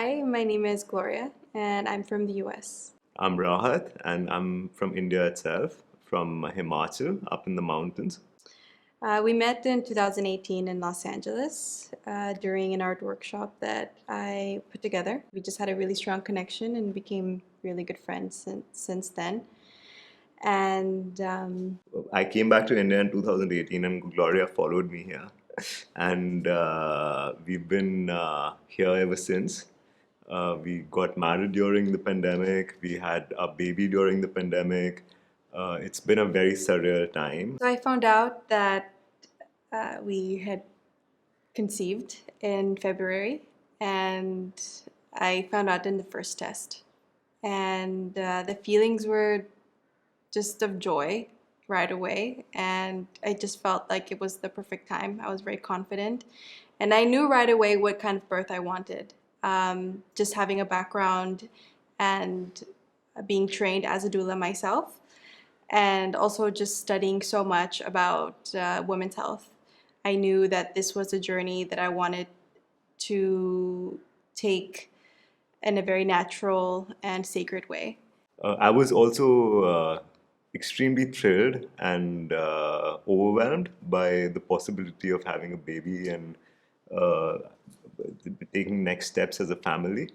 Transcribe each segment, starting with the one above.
Hi, my name is Gloria, and I'm from the US. I'm Rahat, and I'm from India itself, from Himachal, up in the mountains. We met in 2018 in Los Angeles during an art workshop that I put together. We just had a really strong connection and became really good friends since then. And I came back to India in 2018, and Gloria followed me here. And we've been here ever since. We got married during the pandemic, we had a baby during the pandemic. It's been a very surreal time. so I found out that we had conceived in February, and I found out in the first test. And the feelings were just of joy right away. And I just felt like it was the perfect time. I was very confident. And I knew right away what kind of birth I wanted. Just having a background and being trained as a doula myself, and also just studying so much about women's health. I knew that this was a journey that I wanted to take in a very natural and sacred way. I was also extremely thrilled and overwhelmed by the possibility of having a baby and uh, taking next steps as a family.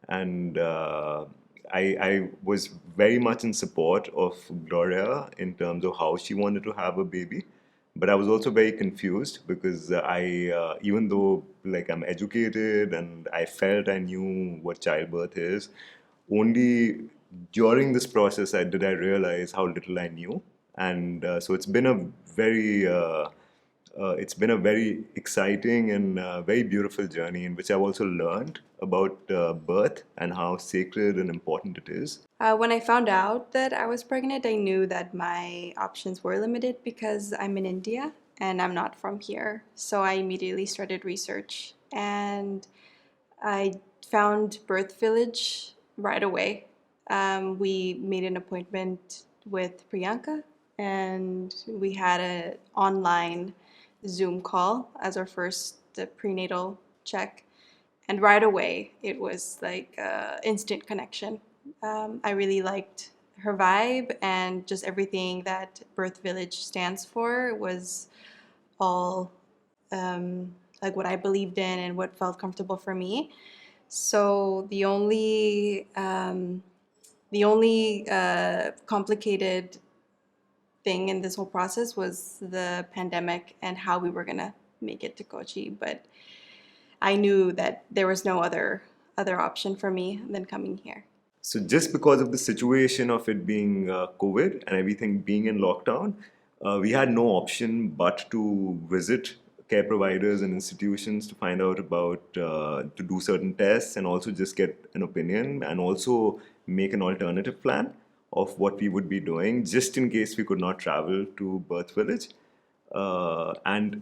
And I was very much in support of Gloria in terms of how she wanted to have a baby. But I was also very confused because even though like I'm educated and I felt I knew what childbirth is, only during this process did I realize how little I knew, and so it's been a very exciting and very beautiful journey in which I've also learned about birth and how sacred and important it is. When I found out that I was pregnant, I knew that my options were limited because I'm in India and I'm not from here. So I immediately started research, and I found Birthvillage right away. We made an appointment with Priyanka, and we had an online Zoom call as our first prenatal check. And right away, it was like instant connection. I really liked her vibe, and just everything that Birth Village stands for was all like what I believed in and what felt comfortable for me. So the only complicated thing in this whole process was the pandemic and how we were gonna make it to Kochi. But I knew that there was no other option for me than coming here. So just because of the situation of it being COVID and everything being in lockdown, we had no option but to visit care providers and institutions to find out about to do certain tests and also just get an opinion and also make an alternative plan of what we would be doing just in case we could not travel to Birth Village. And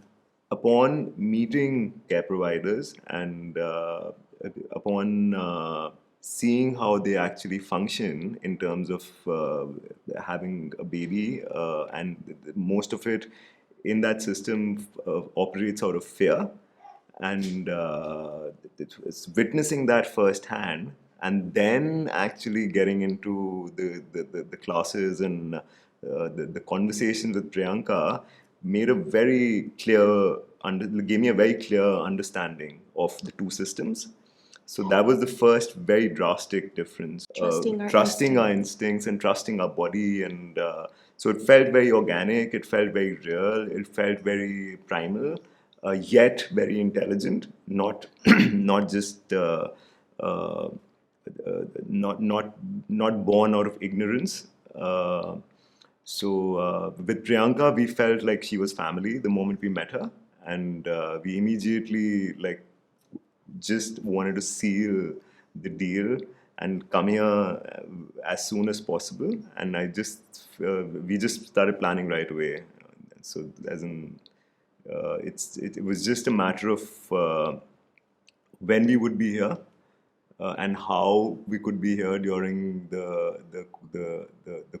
upon meeting care providers and upon seeing how they actually function in terms of having a baby, and most of it in that system operates out of fear, and it's witnessing that firsthand and then actually getting into the classes and the conversations with Priyanka made a very gave me a very clear understanding of the two systems. So that was the first very drastic difference. Trusting our Our instincts and trusting our body, and so it felt very organic. It felt very real. It felt very primal, yet very intelligent. Not not just uh, not born out of ignorance. With Priyanka, we felt like she was family the moment we met her, and we immediately like just wanted to seal the deal and come here as soon as possible. And we just started planning right away. So as in, it was just a matter of when we would be here and how we could be here during the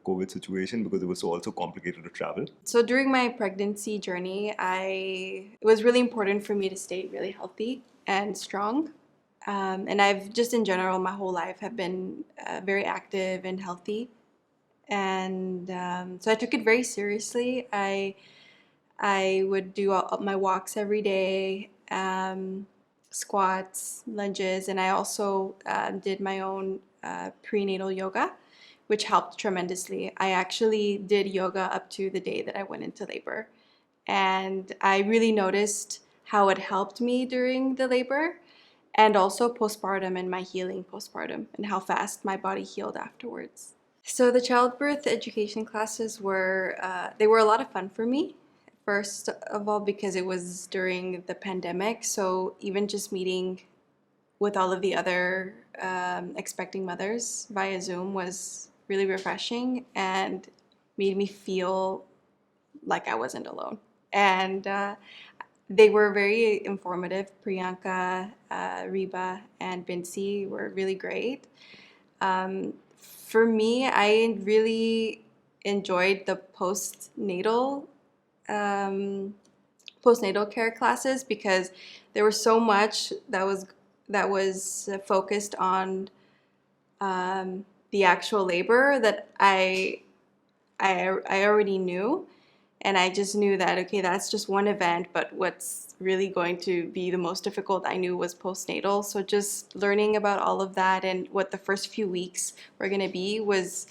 COVID situation because it was also complicated to travel. So during my pregnancy journey, it was really important for me to stay really healthy and strong. And I've just in general, my whole life have been very active and healthy. And so I took it very seriously. I would do all my walks every day, squats, lunges, and I also did my own prenatal yoga, which helped tremendously. I actually did yoga up to the day that I went into labor, and I really noticed how it helped me during the labor and also postpartum and my healing postpartum and how fast my body healed afterwards. So the childbirth education classes were they were a lot of fun for me. First of all, because it was during the pandemic, so even just meeting with all of the other expecting mothers via Zoom was really refreshing and made me feel like I wasn't alone. And they were very informative. Priyanka, Reba, and Bincy were really great. For me, I really enjoyed the um, postnatal care classes because there was so much that was focused on the actual labor that I already knew, and I just knew that okay, that's just one event, but what's really going to be the most difficult I knew was postnatal. So just learning about all of that and what the first few weeks were going to be was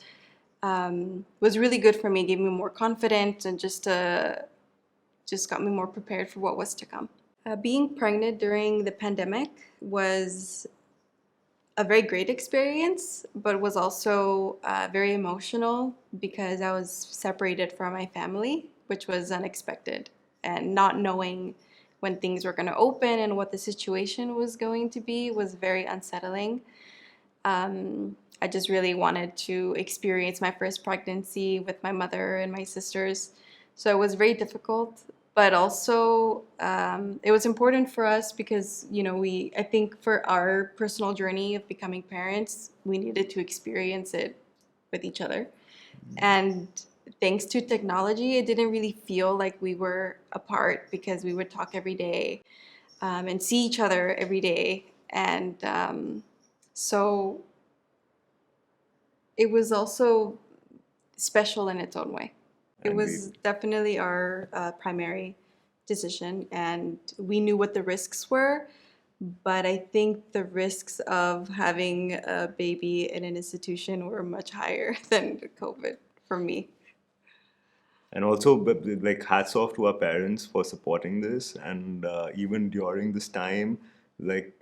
really good for me. It gave me more confidence and just got me more prepared for what was to come. Being pregnant during the pandemic was a very great experience, but was also very emotional because I was separated from my family, which was unexpected, and not knowing when things were going to open and what the situation was going to be was very unsettling. I just really wanted to experience my first pregnancy with my mother and my sisters. So it was very difficult, but also it was important for us because, I think for our personal journey of becoming parents, we needed to experience it with each other. And thanks to technology, it didn't really feel like we were apart because we would talk every day and see each other every day. And so it was also special in its own way. It was Agreed. definitely our primary decision, and we knew what the risks were. But I think the risks of having a baby in an institution were much higher than COVID for me. And also, like, hats off to our parents for supporting this, and even during this time, like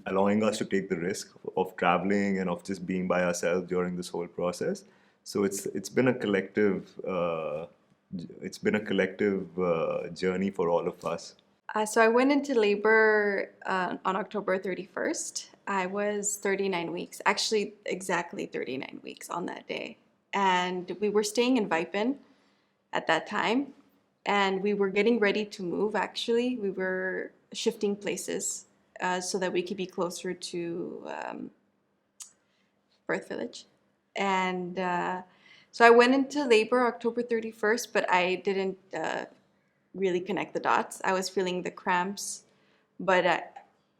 allowing us to take the risk of traveling and of just being by ourselves during this whole process. So it's been a collective journey for all of us. So I went into labor on October 31st. I was 39 weeks, actually exactly 39 weeks on that day. And we were staying in Vipin at that time. And we were getting ready to move, actually. We were shifting places so that we could be closer to Birthvillage. And so I went into labor October 31st, but I didn't really connect the dots. I was feeling the cramps, but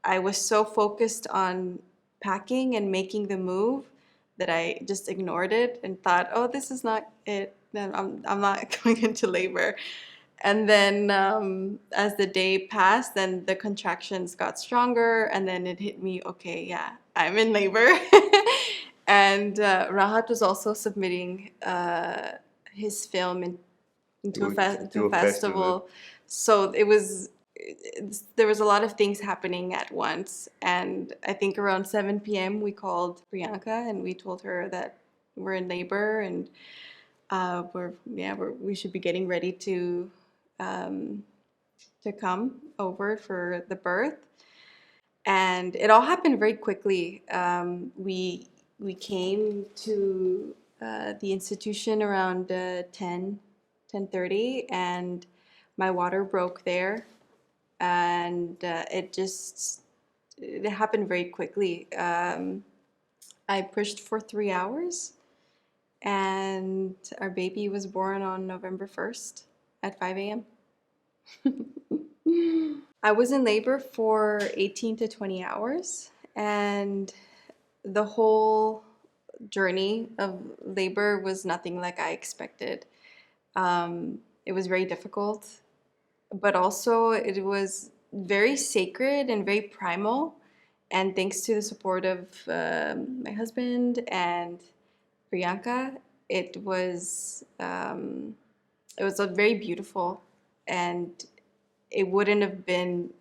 I was so focused on packing and making the move that I just ignored it and thought, oh, this is not it. Then I'm not going into labor. And then as the day passed, then the contractions got stronger, and then it hit me, okay, yeah, I'm in labor. And Rahat was also submitting his film into into To a a festival. festival. So there was a lot of things happening at once. And I think around 7 p.m. we called Priyanka and we told her that we're in labor and we should be getting ready um, to come over for the birth. And it all happened very quickly. We came to the institution around 10:30, and my water broke there, and it happened very quickly. I pushed for 3 hours, and our baby was born on November 1st at 5 a.m. I was in labor for 18 to 20 hours, And the whole journey of labor was nothing like I expected. It was very difficult, but also it was very sacred and very primal. And thanks to the support of my husband and Priyanka, it was a very beautiful, and it wouldn't have been.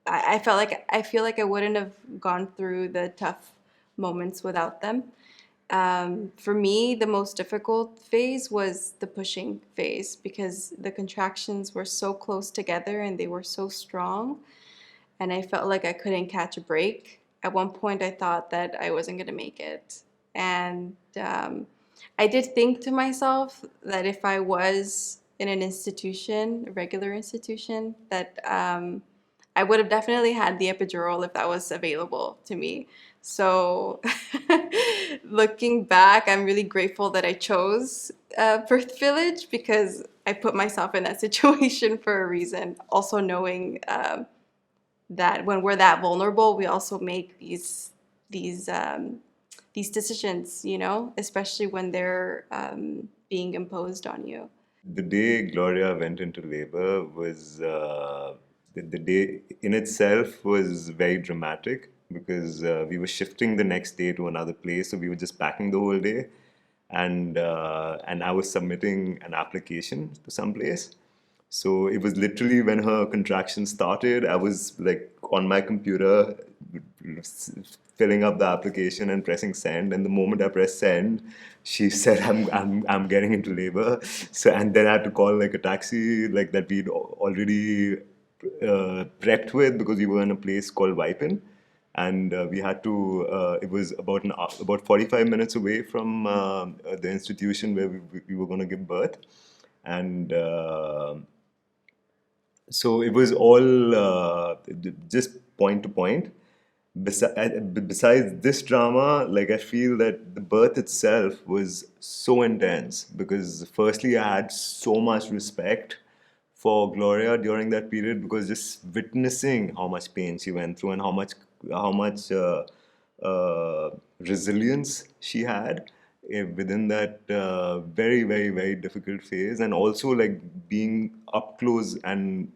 I feel like I wouldn't have gone through the tough moments without them. For me, the most difficult phase was the pushing phase because the contractions were so close together and they were so strong, and I felt like I couldn't catch a break. At one point, I thought that I wasn't going to make it. And I did think to myself that if I was in an institution, a regular institution, that I would have definitely had the epidural if that was available to me. So looking back, I'm really grateful that I chose Birthvillage because I put myself in that situation for a reason. Also knowing that when we're that vulnerable, we also make these these decisions, you know, especially when they're being imposed on you. The day Gloria went into labor was the day in itself was very dramatic because we were shifting the next day to another place, so we were just packing the whole day, and I was submitting an application to some place. So it was literally when her contraction started, I was like on my computer filling up the application and pressing send. And the moment I pressed send, she said, I'm getting into labor. So, and then I had to call like a taxi, like that we'd already prepped with because we were in a place called Vipin. And we had to, it was about 45 minutes away from the institution where we were going to give birth. And so it was all just point to point. Besides this drama, like I feel that the birth itself was so intense because firstly I had so much respect for Gloria during that period because just witnessing how much pain she went through and how much resilience she had within that very difficult phase, and also like being up close and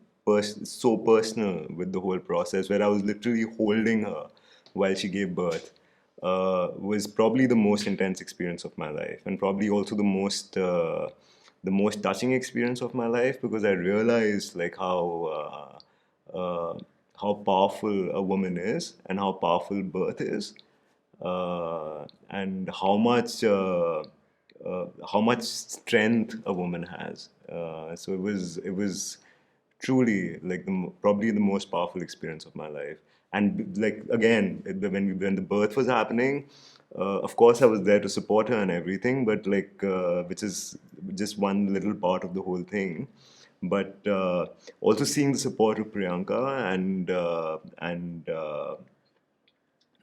so personal with the whole process, where I was literally holding her while she gave birth, was probably the most intense experience of my life, and probably also the most touching experience of my life, because I realized like how powerful a woman is and how powerful birth is, and how much strength a woman has. So it was truly like probably the most powerful experience of my life. And like again, when the birth was happening, of course I was there to support her and everything, but like which is just one little part of the whole thing. But also seeing the support of Priyanka and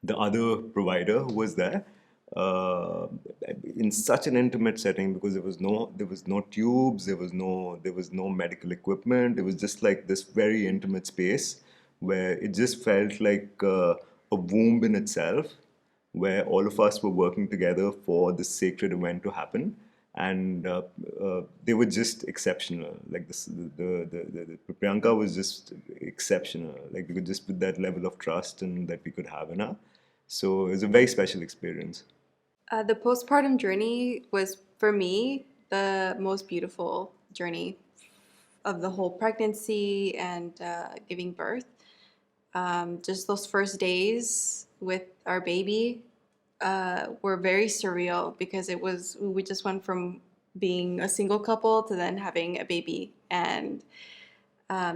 the other provider who was there, uh, in such an intimate setting, because there was no tubes, there was no medical equipment. It was just like this very intimate space where it just felt like a womb in itself, where all of us were working together for this sacred event to happen. And they were just exceptional. Like the Priyanka was just exceptional. Like we could just put that level of trust and that we could have in her. So it was a very special experience. The postpartum journey was, for me, the most beautiful journey of the whole pregnancy and giving birth. Just those first days with our baby were very surreal because we just went from being a single couple to then having a baby. And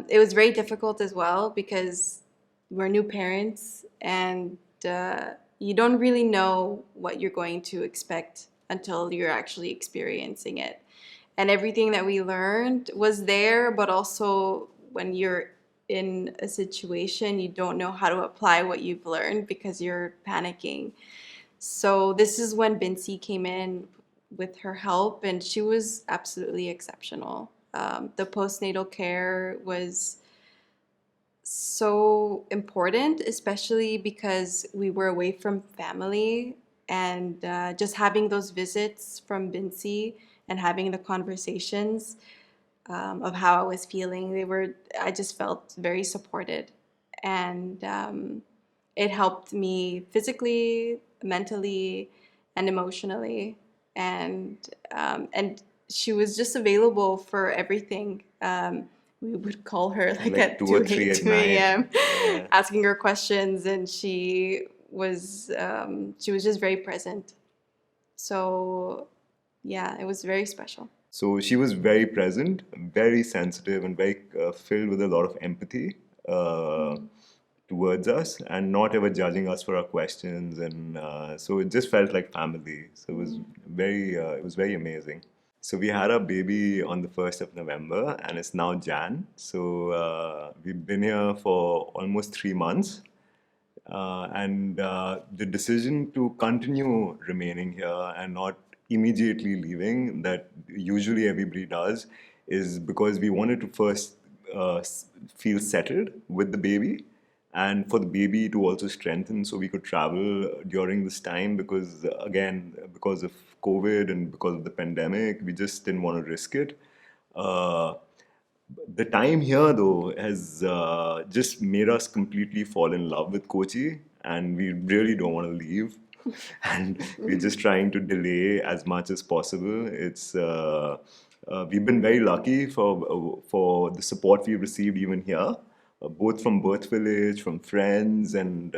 it was very difficult as well because we're new parents, and you don't really know what you're going to expect until you're actually experiencing it. And everything that we learned was there, but also when you're in a situation, you don't know how to apply what you've learned because you're panicking. So this is when Bincy came in with her help, and she was absolutely exceptional. The postnatal care was so important, especially because we were away from family, and just having those visits from Bincy and having the conversations of how I was feeling. I just felt very supported. And it helped me physically, mentally, and emotionally. And she was just available for everything. We would call her like Like at 2 or 3 at 2 night. a.m. Yeah. asking her questions, and she was just very present. So yeah, it was very special. So she was very present, very sensitive, and very filled with a lot of empathy towards us, and not ever judging us for our questions. And so it just felt like family. So it was very amazing. So we had our baby on the 1st of November, and it's now Jan. So we've been here for almost 3 months. And the decision to continue remaining here and not immediately leaving, that usually everybody does, is because we wanted to first feel settled with the baby, and for the baby to also strengthen so we could travel during this time, because again, because of COVID and because of the pandemic, we just didn't want to risk it. uh, the time here, though, has just made us completely fall in love with Kochi, and we really don't want to leave. And we're just trying to delay as much as possible. We've been very lucky for the support we've received even here, both from Birthvillage, from friends, and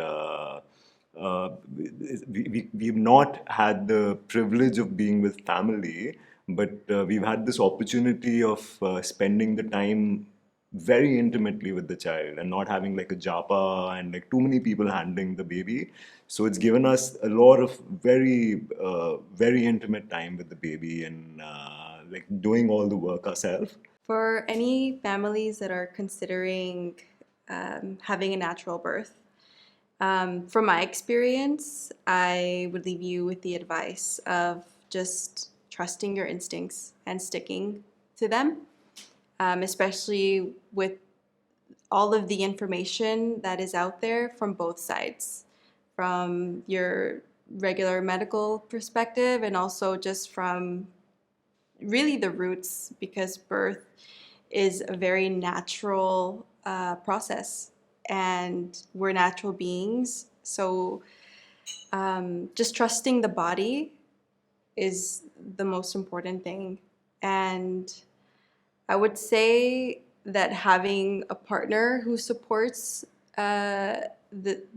we've not had the privilege of being with family, but we've had this opportunity of spending the time very intimately with the child and not having like a japa and like too many people handling the baby. So it's given us a lot of very intimate time with the baby, and like doing all the work ourselves. For any families that are considering having a natural birth, from my experience, I would leave you with the advice of just trusting your instincts and sticking to them, especially with all of the information that is out there from both sides, from your regular medical perspective and also just from really the roots, because birth is a very natural process, and we're natural beings. So just trusting the body is the most important thing. And I would say that having a partner who supports the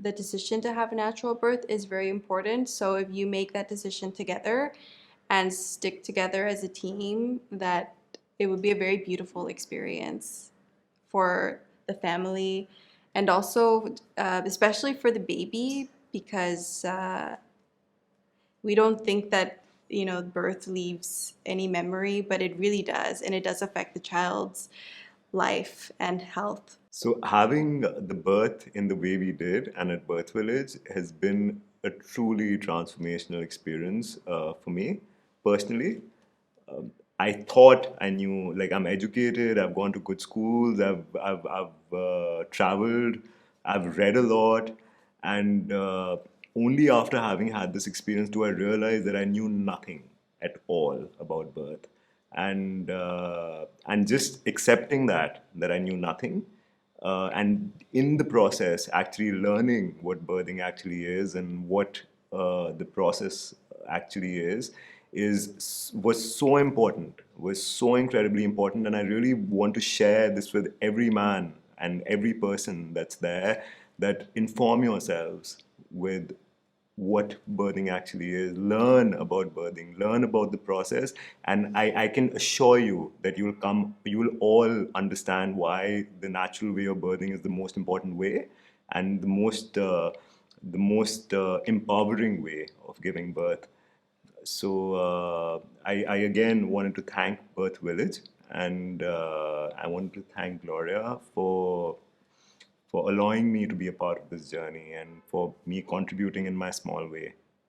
decision to have a natural birth is very important. So if you make that decision together and stick together as a team, that it would be a very beautiful experience for the family, and also especially for the baby, because we don't think that birth leaves any memory, but it really does, and it does affect the child's life and health. So having the birth in the way we did and at Birth Village has been a truly transformational experience for me personally. I thought I knew, like I'm educated, I've gone to good schools, I've traveled, I've read a lot, and only after having had this experience do I realize that I knew nothing at all about birth, and just accepting that I knew nothing, and in the process actually learning what birthing actually is and what the process actually is was so important, was so incredibly important. And I really want to share this with every man and every person that's there, that inform yourselves with what birthing actually is. Learn about birthing, learn about the process, and I can assure you that you will all understand why the natural way of birthing is the most important way, and the most empowering way of giving birth. So I again wanted to thank Birth Village, and I wanted to thank Gloria for allowing me to be a part of this journey and for me contributing in my small way.